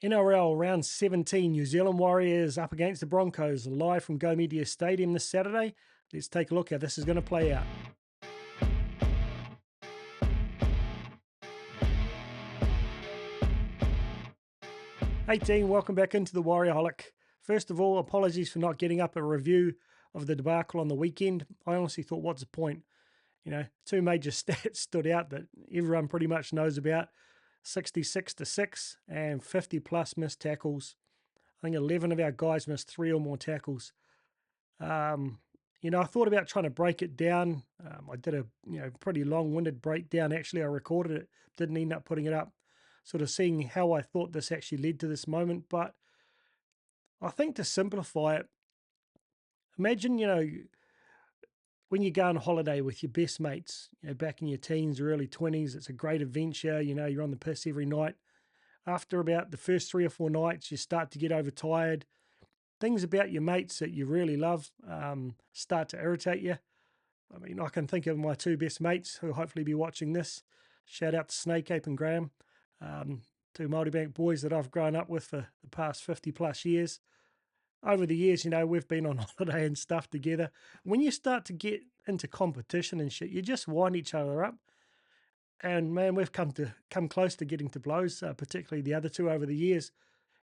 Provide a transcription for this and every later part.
NRL round 17, New Zealand Warriors up against the Broncos, live from Go Media Stadium this Saturday. Let's take a look how this is going to play out. Hey team, welcome back into the Warriorholic. First of all, apologies for not getting up a review of the debacle on the weekend. I honestly thought, what's the point? You know, two major stats stood out that everyone pretty much knows about. 66-6 and 50 plus missed tackles. I think 11 of our guys missed 3 or more tackles. I thought about trying to break it down. I did a pretty long-winded breakdown. Actually, I recorded it, didn't end up putting it up, sort of seeing how I thought this actually led to this moment. But I think to simplify it, imagine, when you go on holiday with your best mates, back in your teens or early 20s, it's a great adventure. You're on the piss every night. After about the first 3 or 4 nights, you start to get overtired. Things about your mates that you really love start to irritate you. I mean, I can think of my 2 best mates who will hopefully be watching this. Shout out to Snake Ape and Graham, 2 Multibank boys that I've grown up with for the past 50 plus years. Over the years, we've been on holiday and stuff together. When you start to get into competition and shit, you just wind each other up. And man, we've come close to getting to blows, particularly the other 2 over the years.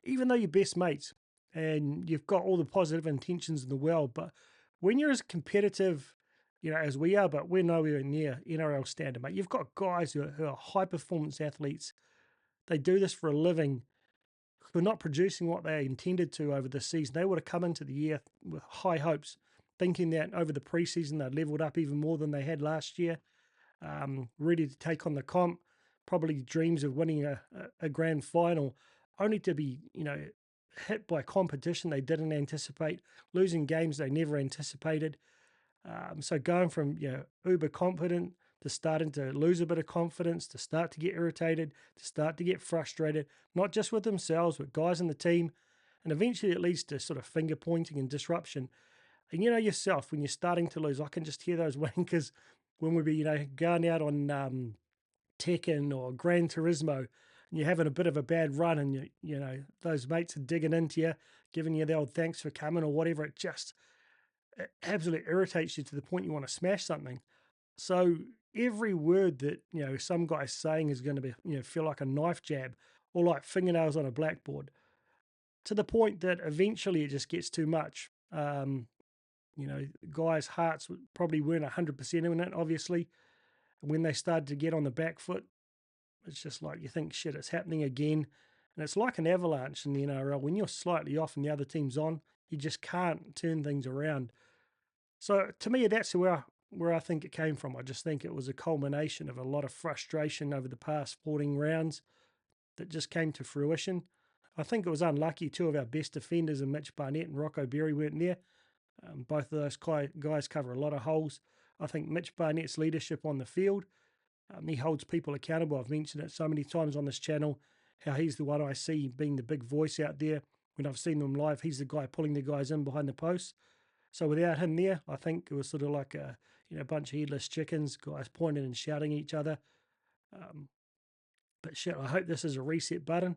Even though you're best mates and you've got all the positive intentions in the world, but when you're as competitive, as we are, but we're nowhere near NRL standard, mate. You've got guys who are high performance athletes. They do this for a living, who are not producing what they intended to over the season. They would have come into the year with high hopes, thinking that over the preseason they'd leveled up even more than they had last year, ready to take on the comp, probably dreams of winning a grand final, only to be, hit by competition they didn't anticipate, losing games they never anticipated. So going from uber confident to starting to lose a bit of confidence, to start to get irritated, to start to get frustrated, not just with themselves, but guys in the team. And eventually it leads to sort of finger pointing and disruption. And yourself, when you're starting to lose, I can just hear those wankers when we be, going out on Tekken or Gran Turismo, and you're having a bit of a bad run, and those mates are digging into you, giving you the old thanks for coming or whatever. It absolutely irritates you to the point you want to smash something. So every word that some guy's saying is going to be feel like a knife jab or like fingernails on a blackboard, to the point that eventually it just gets too much. Guys' hearts probably weren't 100% in it, obviously. When they started to get on the back foot, it's just like you think, shit, it's happening again. And it's like an avalanche in the NRL. When you're slightly off and the other team's on, you just can't turn things around. So to me, that's where I think it came from. I just think it was a culmination of a lot of frustration over the past 14 rounds that just came to fruition. I think it was unlucky 2 of our best defenders, and Mitch Barnett and Rocco Berry, weren't there. Both of those guys cover a lot of holes. I think Mitch Barnett's leadership on the field, he holds people accountable. I've mentioned it so many times on this channel, how he's the one I see being the big voice out there. When I've seen them live, he's the guy pulling the guys in behind the posts. So without him there, I think it was sort of like a bunch of headless chickens, guys pointing and shouting at each other. But shit, I hope this is a reset button.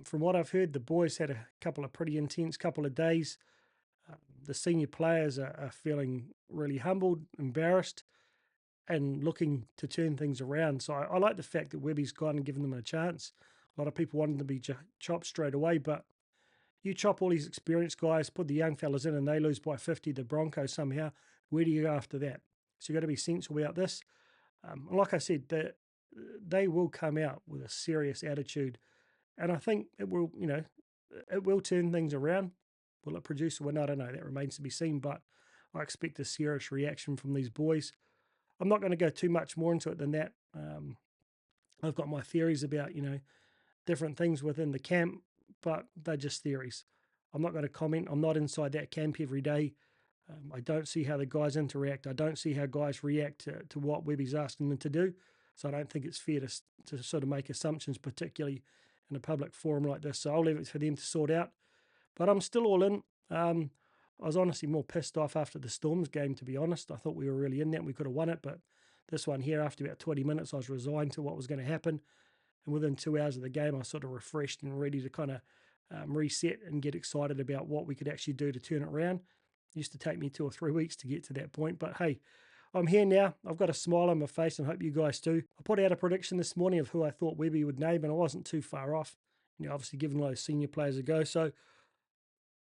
From what I've heard, the boys had a couple of pretty intense couple of days. The senior players are feeling really humbled, embarrassed, and looking to turn things around. So I like the fact that Webby's gone and given them a chance. A lot of people wanted to be chopped straight away, but you chop all these experienced guys, put the young fellas in, and they lose by 50 to the Broncos somehow. Where do you go after that? So you've got to be sensible about this. Like I said, they will come out with a serious attitude, and I think it will turn things around. Will it produce a win? I don't know. That remains to be seen, but I expect a serious reaction from these boys. I'm not going to go too much more into it than that. I've got my theories about, different things within the camp, but they're just theories. I'm not going to comment. I'm not inside that camp every day. I don't see how the guys interact. I don't see how guys react to what Webby's asking them to do. So I don't think it's fair to sort of make assumptions, particularly in a public forum like this. So I'll leave it for them to sort out. But I'm still all in. I was honestly more pissed off after the Storms game, to be honest. I thought we were really in that and we could have won it. But this one here, after about 20 minutes, I was resigned to what was going to happen. And within 2 hours of the game, I was sort of refreshed and ready to kind of reset and get excited about what we could actually do to turn it around. It used to take me 2 or 3 weeks to get to that point, but hey, I'm here now. I've got a smile on my face and I hope you guys do. I put out a prediction this morning of who I thought Webby would name, and I wasn't too far off. Obviously giving those senior players a go. So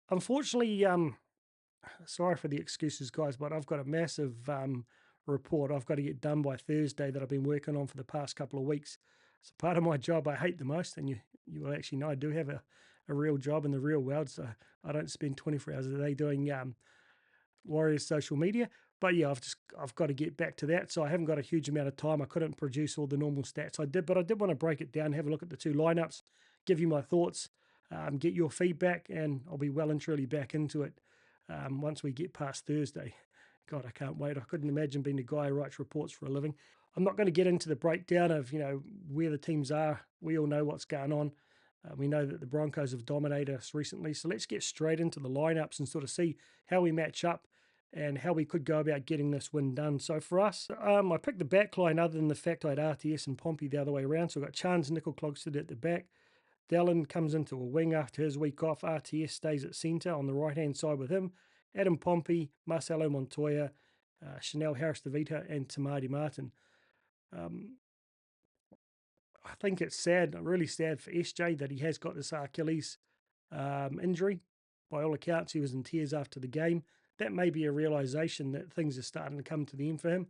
unfortunately, sorry for the excuses, guys, but I've got a massive report I've got to get done by Thursday that I've been working on for the past couple of weeks. It's part of my job I hate the most, and you will actually know I do have a real job in the real world, so I don't spend 24 hours a day doing Warriors social media. But yeah, I've got to get back to that. So I haven't got a huge amount of time. I couldn't produce all the normal stats I did, but I did want to break it down, have a look at the two lineups, give you my thoughts, get your feedback, and I'll be well and truly back into it once we get past Thursday. God, I can't wait. I couldn't imagine being the guy who writes reports for a living. I'm not going to get into the breakdown of where the teams are. We all know what's going on. We know that the Broncos have dominated us recently. So let's get straight into the lineups and sort of see how we match up and how we could go about getting this win done. So for us, I picked the back line other than the fact I had RTS and Pompey the other way around. So I've got Chance, Nickel-Clogston at the back. Dallin comes into a wing after his week off. RTS stays at centre on the right-hand side with him. Adam Pompey, Marcelo Montoya, Chanel Harris-DeVita, and Tamati Martin. I think it's sad, really sad for SJ that he has got this Achilles injury. By all accounts, he was in tears after the game. That may be a realisation that things are starting to come to the end for him.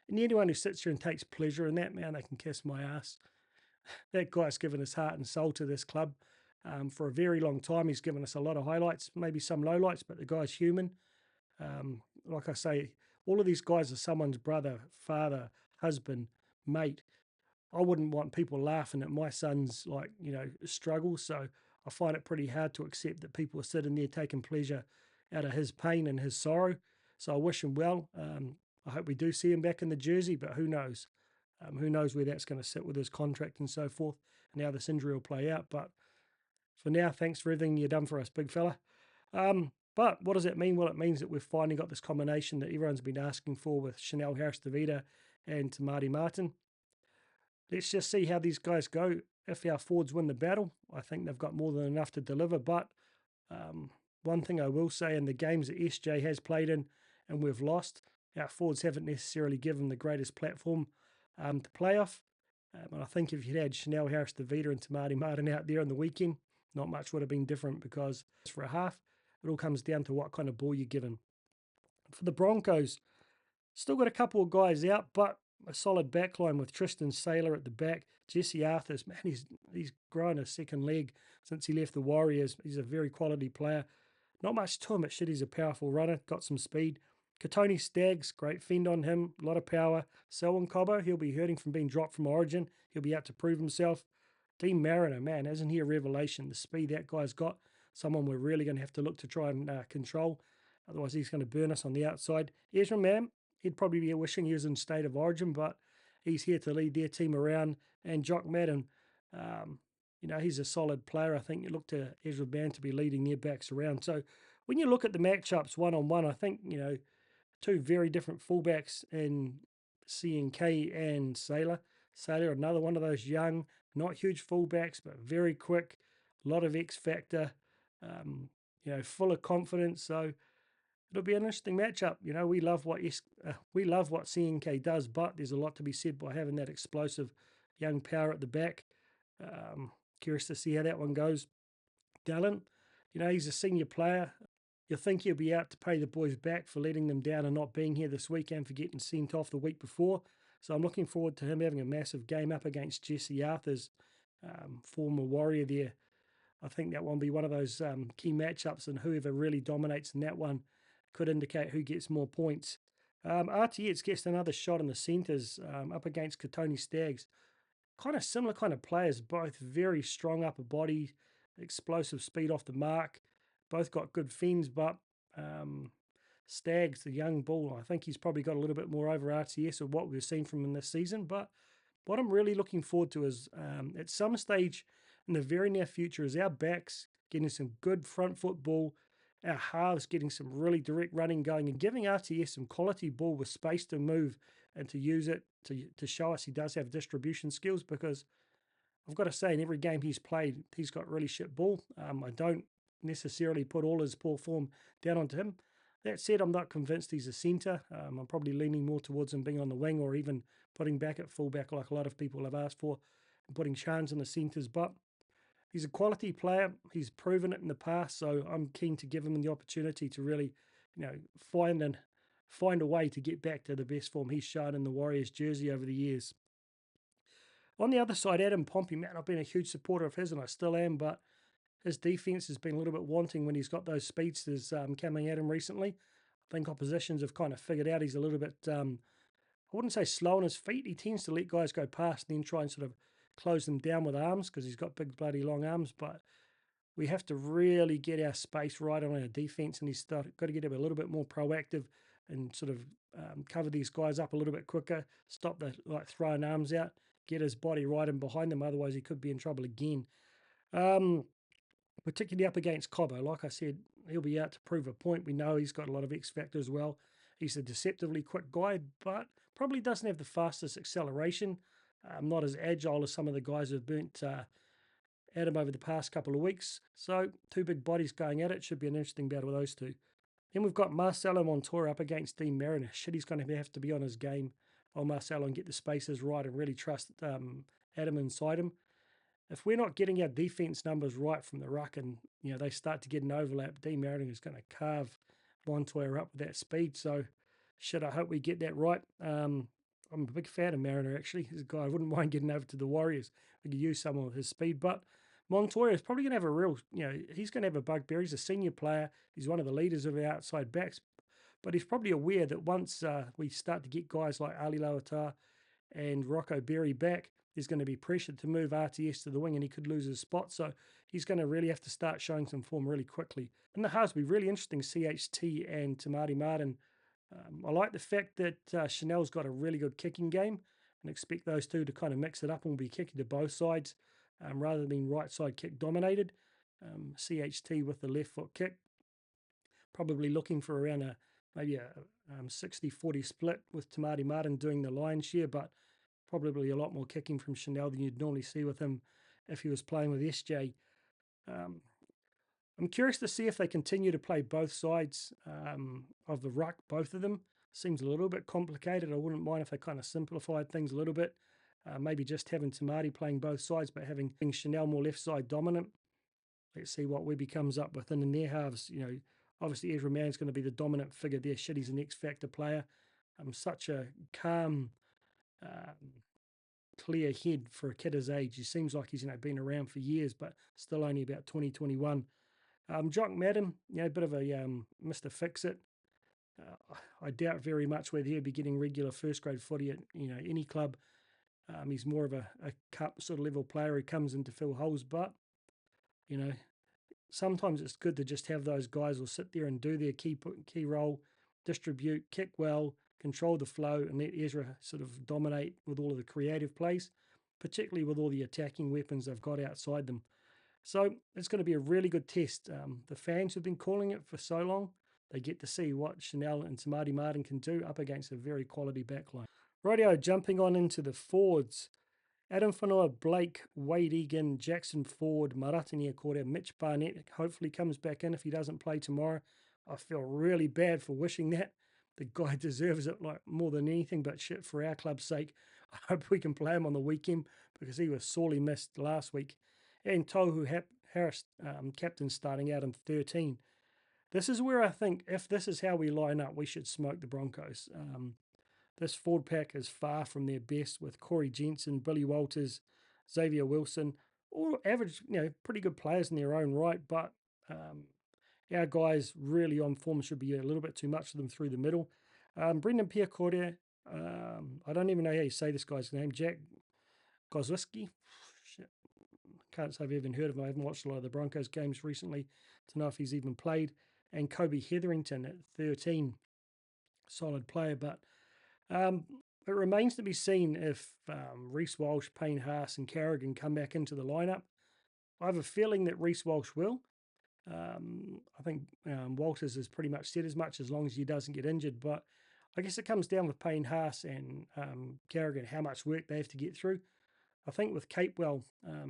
And anyone who sits here and takes pleasure in that, man, they can kiss my ass. That guy's given his heart and soul to this club for a very long time. He's given us a lot of highlights, maybe some lowlights, but the guy's human. Like I say, all of these guys are someone's brother, father, husband, mate. I wouldn't want people laughing at my son's struggles. So I find it pretty hard to accept that people are sitting there taking pleasure out of his pain and his sorrow. So I wish him well. I hope we do see him back in the jersey, but who knows? Who knows where that's going to sit with his contract and so forth, and how this injury will play out. But for now, thanks for everything you've done for us, big fella. But what does that mean? Well, it means that we've finally got this combination that everyone's been asking for with Chanel Harris-DeVita and Tamati Martin. Let's just see how these guys go. If our forwards win the battle, I think they've got more than enough to deliver. But one thing I will say, in the games that SJ has played in and we've lost, our forwards haven't necessarily given the greatest platform to play off. And I think if you'd had Chanel Harris-DeVita and Tamati Martin out there on the weekend, not much would have been different, because for a half, it all comes down to what kind of ball you're given. For the Broncos, still got a couple of guys out, but a solid backline with Tristan Saylor at the back. Jesse Arthurs, man, he's grown a second leg since he left the Warriors. He's a very quality player. Not much to him, but shit, he's a powerful runner, got some speed. Katoni Staggs, great fend on him, a lot of power. Selwyn Cobbo, he'll be hurting from being dropped from Origin. He'll be out to prove himself. Dean Mariner, man, isn't he a revelation? The speed that guy's got, someone we're really going to have to look to try and control. Otherwise, he's going to burn us on the outside. Ezra, man, he'd probably be wishing he was in state of origin, but he's here to lead their team around. And Jock Madden, he's a solid player. I think you look to Ezra Band to be leading their backs around. So when you look at the matchups one-on-one, I think, two very different fullbacks in CNK and Saylor. Saylor, another one of those young, not huge fullbacks, but very quick, a lot of X factor, full of confidence. So it'll be an interesting matchup. We love what CNK does, but there's a lot to be said by having that explosive young power at the back. Curious to see how that one goes. Dallin, he's a senior player. You'll think he'll be out to pay the boys back for letting them down and not being here this weekend, for getting sent off the week before. So I'm looking forward to him having a massive game up against Jesse Arthurs, former Warrior there. I think that one will be one of those key matchups, and whoever really dominates in that one could indicate who gets more points. RTS gets another shot in the centres up against Katoni Staggs. Kind of similar kind of players, both very strong upper body, explosive speed off the mark. Both got good fins, but Staggs, the young bull, I think he's probably got a little bit more over RTS of what we've seen from him this season. But what I'm really looking forward to is at some stage in the very near future is our backs getting some good front foot ball, our halves getting some really direct running going, and giving RTS some quality ball with space to move and to use it to show us he does have distribution skills. Because I've got to say, in every game he's played, he's got really shit ball. I don't necessarily put all his poor form down onto him. That said, I'm not convinced he's a centre. I'm probably leaning more towards him being on the wing, or even putting back at fullback like a lot of people have asked for, and putting Chance in the centres. But he's a quality player. He's proven it in the past, so I'm keen to give him the opportunity to really, find a way to get back to the best form he's shown in the Warriors jersey over the years. On the other side, Adam Pompey, man, I've been a huge supporter of his, and I still am, but his defense has been a little bit wanting when he's got those speedsters coming at him recently. I think oppositions have kind of figured out he's a little bit, I wouldn't say slow on his feet. He tends to let guys go past and then try and sort of close them down with arms because he's got big, bloody long arms. But we have to really get our space right on our defense, and he's got to get a little bit more proactive and sort of cover these guys up a little bit quicker, stop the throwing arms out, get his body right in behind them. Otherwise, he could be in trouble again. Particularly up against Cobbo. Like I said, he'll be out to prove a point. We know he's got a lot of X factor as well. He's a deceptively quick guy, but probably doesn't have the fastest acceleration. Not as agile as some of the guys who've burnt at him over the past couple of weeks. So two big bodies going at it. Should be an interesting battle with those two. Then we've got Marcelo Montoya up against Dean Mariner. Shit, he's going to have to be on his game on Marcelo and get the spaces right and really trust Adam inside him. If we're not getting our defense numbers right from the ruck and they start to get an overlap, Dean Mariner is going to carve Montoya up with that speed. So shit, I hope we get that right. I'm a big fan of Mariner, actually. He's a guy I wouldn't mind getting over to the Warriors. We could use some of his speed. But Montoya is probably going to have a real, he's going to have a bugbear. He's a senior player. He's one of the leaders of our outside backs. But he's probably aware that once we start to get guys like Ali Lauatar and Rocco Berry back, there's going to be pressure to move RTS to the wing and he could lose his spot. So he's going to really have to start showing some form really quickly. And the halves will be really interesting, CHT and Tamati Martin. I like the fact that Chanel's got a really good kicking game and expect those two to kind of mix it up and will be kicking to both sides rather than being right side kick dominated. CHT with the left foot kick, probably looking for around maybe a 60-40 split with Tamati Martin doing the lion's share, but probably a lot more kicking from Chanel than you'd normally see with him if he was playing with SJ. I'm curious to see if they continue to play both sides of the ruck, both of them. Seems a little bit complicated. I wouldn't mind if they kind of simplified things a little bit. Maybe just having Tamati playing both sides, but having Chanel more left side dominant. Let's see what Webby comes up with. And in their halves, obviously Ezra Mann's going to be the dominant figure there. Shit, he's an X-factor player. Such a calm, clear head for a kid his age. He seems like he's been around for years, but still only about 2021. Jock Madden, a bit of a Mr. Fix-It. I doubt very much whether he'll be getting regular first grade footy at any club. He's more of a cup sort of level player who comes in to fill holes, but sometimes it's good to just have those guys who'll sit there and do their key role, distribute, kick well, control the flow, and let Ezra sort of dominate with all of the creative plays, particularly with all the attacking weapons they've got outside them. So it's going to be a really good test. The fans have been calling it for so long. They get to see what Chanel and Tamati Martin can do up against a very quality backline. Rightio, jumping on into the forwards. Adam Whanua, Blake, Wade Egan, Jackson Ford, Maratania Korda, Mitch Barnett hopefully comes back in if he doesn't play tomorrow. I feel really bad for wishing that. The guy deserves it like more than anything, but shit, for our club's sake, I hope we can play him on the weekend because he was sorely missed last week. And Tohu Harris, captain, starting out in 13. This is where I think if this is how we line up, we should smoke the Broncos. This forward pack is far from their best with Corey Jensen, Billy Walters, Xavier Wilson, all average, pretty good players in their own right, but our guys really on form should be a little bit too much for them through the middle. Brendan Pierre-Cordier, I don't even know how you say this guy's name, Jack Gozwiski. Shit. Can't say I've even heard of him. I haven't watched a lot of the Broncos games recently to know if he's even played. And Kobe Hetherington at 13, solid player, but it remains to be seen if Reece Walsh, Payne Haas and Carrigan come back into the lineup. I have a feeling that Reece Walsh will. I think Walters has pretty much said as much as long as he doesn't get injured, but I guess it comes down with Payne Haas and Carrigan, how much work they have to get through. I think with Capewell,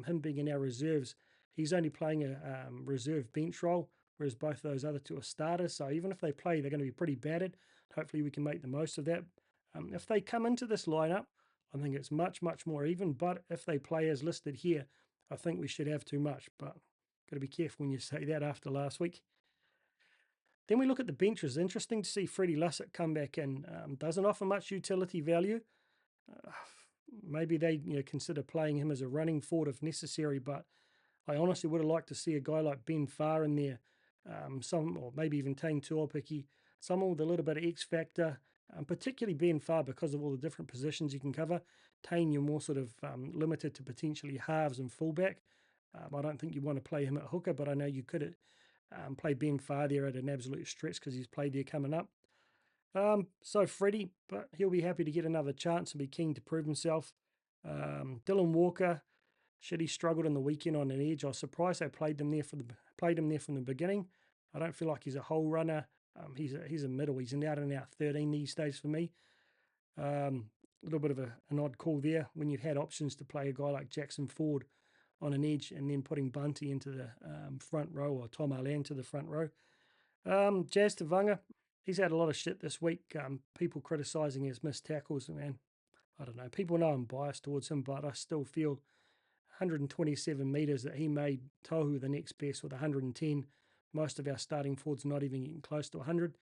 him being in our reserves, he's only playing a reserve bench role, whereas both of those other two are starters. So even if they play, they're going to be pretty battered. Hopefully we can make the most of that. If they come into this lineup, I think it's much, much more even. But if they play as listed here, I think we should have too much. But got to be careful when you say that after last week. Then we look at the benches. Interesting to see Freddie Lussick come back in. Doesn't offer much utility value. Uh, Maybe they consider playing him as a running forward if necessary, but I honestly would have liked to see a guy like Ben Farr in there, or maybe even Tane Tuopiki, someone with a little bit of X factor, particularly Ben Farr because of all the different positions you can cover. Tane, you're more sort of limited to potentially halves and fullback. I don't think you want to play him at hooker, but I know you could play Ben Farr there at an absolute stretch because he's played there coming up. So Freddie, but he'll be happy to get another chance and be keen to prove himself. Dylan Walker, shit, he struggled on the weekend on an edge. I was surprised they played him there from the beginning. I don't feel like he's a whole runner. He's a middle. He's an out and out 13 these days for me. A little bit of an odd call there when you've had options to play a guy like Jackson Ford on an edge and then putting Bunty into the front row or Tom Allen to the front row. Jazz Tavanga, he's had a lot of shit this week. People criticising his missed tackles, man. I don't know. People know I'm biased towards him, but I still feel 127 metres that he made Tohu the next best with 110. Most of our starting forwards not even getting close to 100.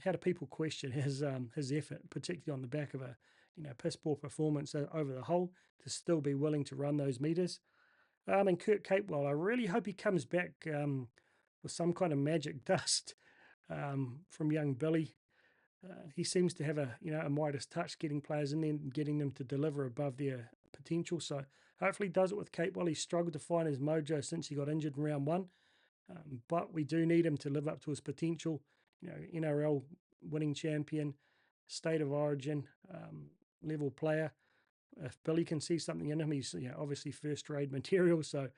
How do people question his effort, particularly on the back of a piss poor performance over the whole, to still be willing to run those metres? And Kurt Capewell, I really hope he comes back with some kind of magic dust from young Billy. He seems to have a Midas touch, getting players in there and getting them to deliver above their potential. So hopefully he does it with Capewell. He struggled to find his mojo since he got injured in round one, but we do need him to live up to his potential. NRL winning champion, state of origin level player. If Billy can see something in him, he's obviously first-grade material. So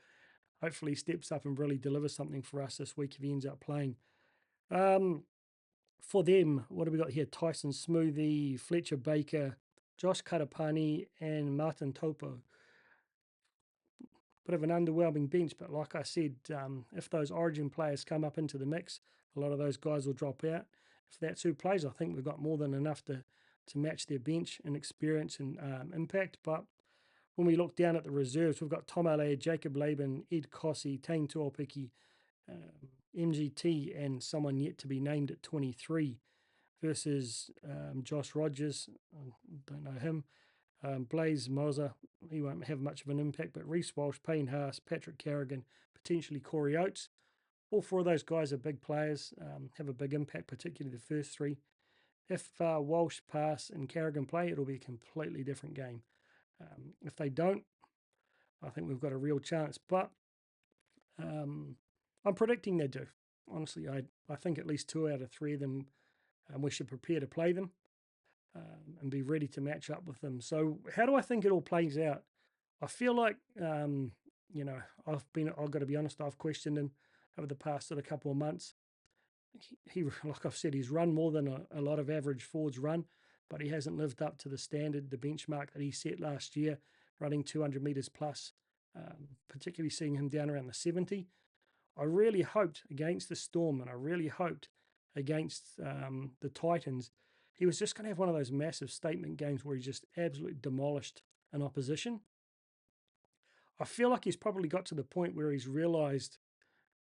hopefully he steps up and really delivers something for us this week if he ends up playing. For them, what have we got here? Tyson Smoothie, Fletcher Baker, Josh Katapani, and Martin Topo. Bit of an underwhelming bench, but like I said, if those origin players come up into the mix, a lot of those guys will drop out. If that's who plays, I think we've got more than enough to match their bench and experience and impact. But when we look down at the reserves, we've got Tom Allaire, Jacob Laban, Ed Cossey, Tane Tuopiki, MGT, and someone yet to be named at 23 versus Josh Rogers. I don't know him. Blaze Moser, he won't have much of an impact, but Reece Walsh, Payne Haas, Patrick Carrigan, potentially Corey Oates. All four of those guys are big players, have a big impact, particularly the first three. If Walsh, Pass, and Carrigan play, it'll be a completely different game. If they don't, I think we've got a real chance. But I'm predicting they do. Honestly, I think at least 2 out of 3 of them, we should prepare to play them. And be ready to match up with them. So how do I think it all plays out? I feel like, I've got to be honest, I've questioned him over the past sort of couple of months. He like I've said, he's run more than a lot of average forwards run, but he hasn't lived up to the standard, the benchmark that he set last year, running 200 metres plus, particularly seeing him down around the 70. I really hoped against the Storm, and I really hoped against the Titans, he was just going to have one of those massive statement games where he just absolutely demolished an opposition. I feel like he's probably got to the point where he's realised,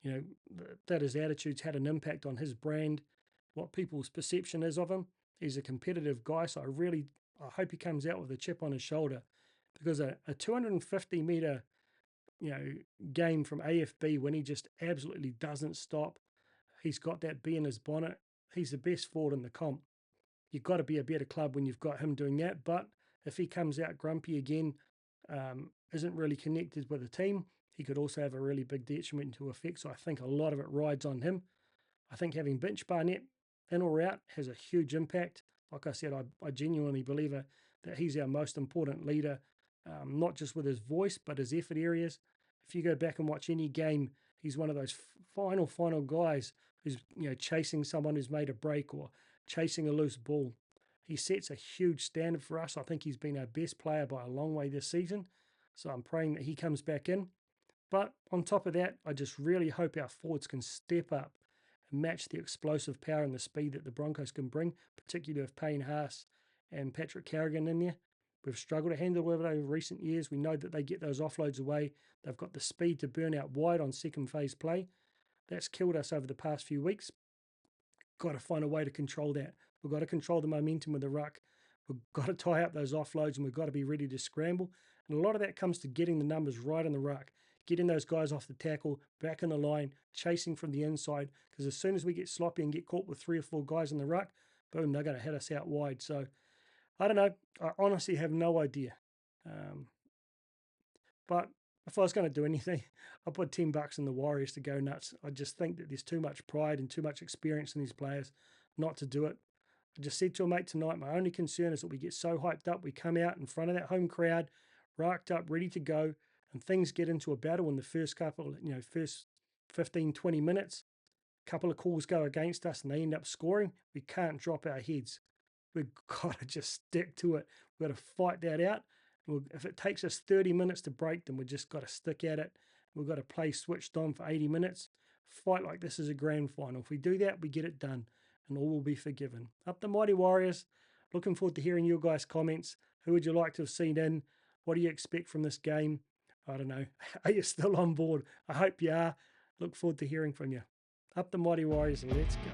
that his attitude's had an impact on his brand, what people's perception is of him. He's a competitive guy, so I hope he comes out with a chip on his shoulder, because a 250 metre, game from AFB when he just absolutely doesn't stop. He's got that bee in his bonnet. He's the best forward in the comp. You've got to be a better club when you've got him doing that. But if he comes out grumpy again, isn't really connected with the team, he could also have a really big detrimental effect. So I think a lot of it rides on him. I think having Binch Barnett in or out has a huge impact. Like I said, I genuinely believe that he's our most important leader, not just with his voice, but his effort areas. If you go back and watch any game, he's one of those final guys who's chasing someone who's made a break or chasing a loose ball. He sets a huge standard for us. I think he's been our best player by a long way this season. So I'm praying that he comes back in. But on top of that, I just really hope our forwards can step up and match the explosive power and the speed that the Broncos can bring, particularly with Payne Haas and Patrick Carrigan in there. We've struggled to handle it over recent years. We know that they get those offloads away. They've got the speed to burn out wide on second phase play. That's killed us over the past few weeks. Got to find a way to control that. We've got to control the momentum of the ruck. We've got to tie up those offloads, and we've got to be ready to scramble. And a lot of that comes to getting the numbers right in the ruck, getting those guys off the tackle, back in the line, chasing from the inside. Because as soon as we get sloppy and get caught with 3 or 4 guys in the ruck, boom, they're going to hit us out wide. So I don't know. I honestly have no idea. But if I was going to do anything, I'd put $10 in the Warriors to go nuts. I just think that there's too much pride and too much experience in these players not to do it. I just said to a mate tonight, my only concern is that we get so hyped up, we come out in front of that home crowd, racked up, ready to go, and things get into a battle in the first first 15, 20 minutes. A couple of calls go against us and they end up scoring. We can't drop our heads. We've got to just stick to it. We've got to fight that out. If it takes us 30 minutes to break them, we've just got to stick at it. We've got to play switched on for 80 minutes, fight like this is a grand final. If we do that, we get it done, and all will be forgiven. Up the mighty Warriors. Looking forward to hearing your guys' comments. Who would you like to have seen in? What do you expect from this game? I don't know. Are you still on board? I hope you are. Look forward to hearing from you. Up the mighty Warriors, and let's go.